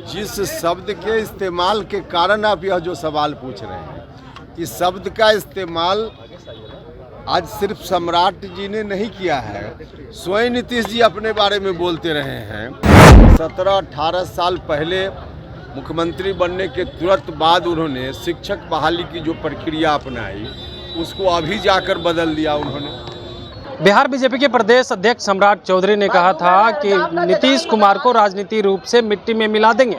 जिस शब्द के इस्तेमाल के कारण आप यह जो सवाल पूछ रहे हैं, इस शब्द का इस्तेमाल आज सिर्फ सम्राट जी ने नहीं किया है, स्वयं नीतीश जी अपने बारे में बोलते रहे हैं। 17-18 साल पहले मुख्यमंत्री बनने के तुरंत बाद उन्होंने शिक्षक बहाली की जो प्रक्रिया अपनाई, उसको अभी जाकर बदल दिया उन्होंने। बिहार बीजेपी के प्रदेश अध्यक्ष सम्राट चौधरी ने कहा था कि नीतीश कुमार को राजनीति रूप से मिट्टी में मिला देंगे।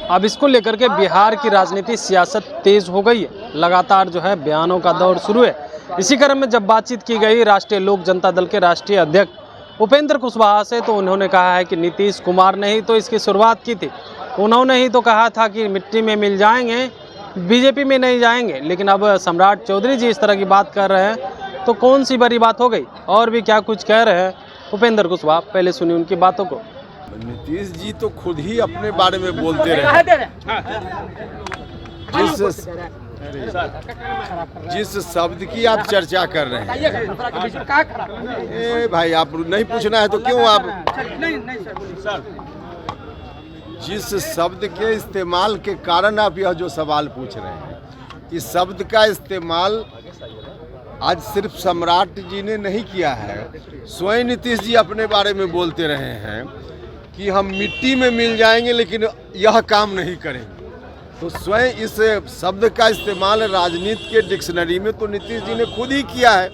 अब इसको लेकर के बिहार की राजनीति सियासत तेज हो गई है, लगातार जो है बयानों का दौर शुरू है। इसी क्रम में जब बातचीत की गई राष्ट्रीय लोक जनता दल के राष्ट्रीय अध्यक्ष उपेंद्र कुशवाहा से, तो उन्होंने कहा है कि नीतीश कुमार ने ही तो इसकी शुरुआत की थी, उन्होंने ही तो कहा था कि मिट्टी में मिल जाएंगे, बीजेपी में नहीं जाएंगे। लेकिन अब सम्राट चौधरी जी इस तरह की बात कर रहे हैं तो कौन सी बड़ी बात हो गई? और भी क्या कुछ कह रहे हैं उपेंद्र कुशवाहा, पहले सुनिए उनकी बातों को। नीतीश जी तो खुद ही अपने बारे में बोलते रहे। जिस शब्द की आप चर्चा कर रहे हैं, भाई आप नहीं पूछना है तो क्यों आप? जिस शब्द के इस्तेमाल के कारण आप यह जो सवाल पूछ रहे हैं, इस शब्द का इस्तेमाल आज सिर्फ सम्राट जी ने नहीं किया है, स्वयं नीतीश जी अपने बारे में बोलते रहे हैं कि हम मिट्टी में मिल जाएंगे लेकिन यह काम नहीं करेंगे। तो स्वयं इस शब्द का इस्तेमाल राजनीति के डिक्शनरी में तो नीतीश जी ने खुद ही किया है।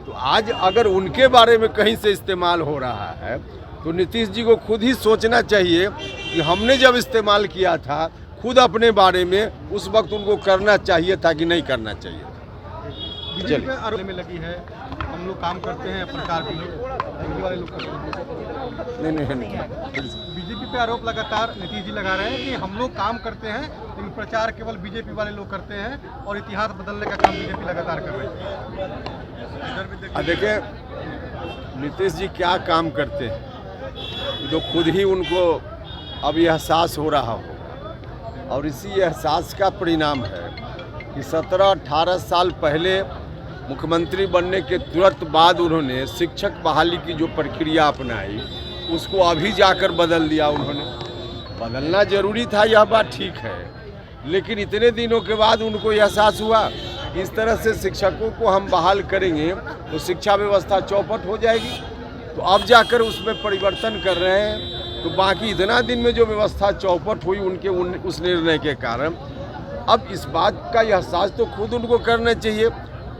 तो आज अगर उनके बारे में कहीं से इस्तेमाल हो रहा है तो नीतीश जी को खुद ही सोचना चाहिए कि हमने जब इस्तेमाल किया था खुद अपने बारे में, उस वक्त उनको करना चाहिए था कि नहीं करना चाहिए। बीजेपी आरोप में लगी है, हम लोग काम करते हैं प्रचार के लिए, वाले लोग नहीं। बीजेपी पे आरोप लगातार नीतीश जी लगा रहे हैं कि हम लोग काम करते हैं लेकिन प्रचार केवल बीजेपी वाले लोग करते हैं और इतिहास बदलने का काम बीजेपी लगातार कर रही है। देखिए नीतीश जी क्या काम करते हैं तो खुद ही उनको अब एहसास हो रहा हो, और इसी एहसास का परिणाम है कि 17-18 साल पहले मुख्यमंत्री बनने के तुरंत बाद उन्होंने शिक्षक बहाली की जो प्रक्रिया अपनाई, उसको अभी जाकर बदल दिया उन्होंने। बदलना जरूरी था, यह बात ठीक है, लेकिन इतने दिनों के बाद उनको एहसास हुआ इस तरह से शिक्षकों को हम बहाल करेंगे तो शिक्षा व्यवस्था चौपट हो जाएगी। तो अब जाकर उसमें परिवर्तन कर रहे हैं। तो बाकी इतना दिन में जो व्यवस्था चौपट हुई उनके उस निर्णय के कारण, अब इस बात का एहसास तो खुद उनको करना चाहिए।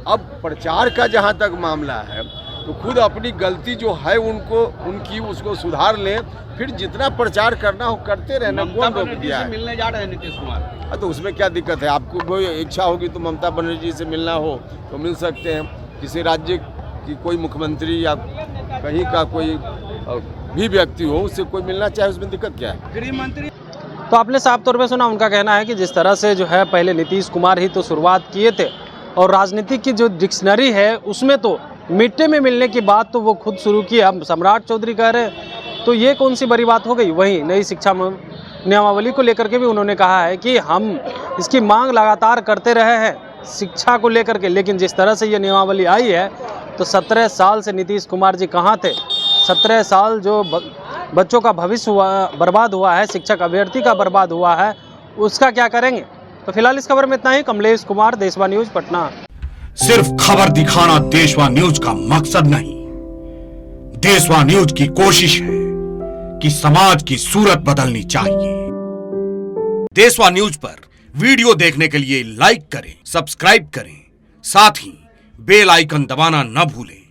अब प्रचार का जहाँ तक मामला है तो खुद अपनी गलती जो है उनकी उसको सुधार लें, फिर जितना प्रचार करना हो करते रहना। कौन रोक दिया है? मिलने जा रहे हैं नीतीश कुमार, तो उसमें क्या दिक्कत है? आपको कोई इच्छा होगी तो ममता बनर्जी से मिलना हो तो मिल सकते हैं। किसी राज्य की कोई मुख्यमंत्री या कहीं का कोई भी व्यक्ति हो, उससे कोई मिलना चाहे, उसमें दिक्कत क्या है? गृह मंत्री तो आपने साफ तौर पे सुना, उनका कहना है कि जिस तरह से जो है पहले नीतीश कुमार ही तो शुरुआत किए थे और राजनीति की जो डिक्शनरी है उसमें तो मिट्टी में मिलने की बात तो वो खुद शुरू की। अब सम्राट चौधरी कह रहे हैं तो ये कौन सी बड़ी बात हो गई? वहीं नई शिक्षा नियमावली को लेकर के भी उन्होंने कहा है कि हम इसकी मांग लगातार करते रहे हैं शिक्षा को लेकर के, लेकिन जिस तरह से ये नियमावली आई है तो 17 साल से नीतीश कुमार जी कहाँ थे? 17 साल जो बच्चों का भविष्य बर्बाद हुआ है, शिक्षक अभ्यर्थी का बर्बाद हुआ है, उसका क्या करेंगे? तो फिलहाल इस खबर में इतना ही। कमलेश कुमार, देशवा न्यूज, पटना। सिर्फ खबर दिखाना देशवा न्यूज का मकसद नहीं, देशवा न्यूज की कोशिश है कि समाज की सूरत बदलनी चाहिए। देशवा न्यूज पर वीडियो देखने के लिए लाइक करें, सब्सक्राइब करें, साथ ही बेल आइकन दबाना न भूलें।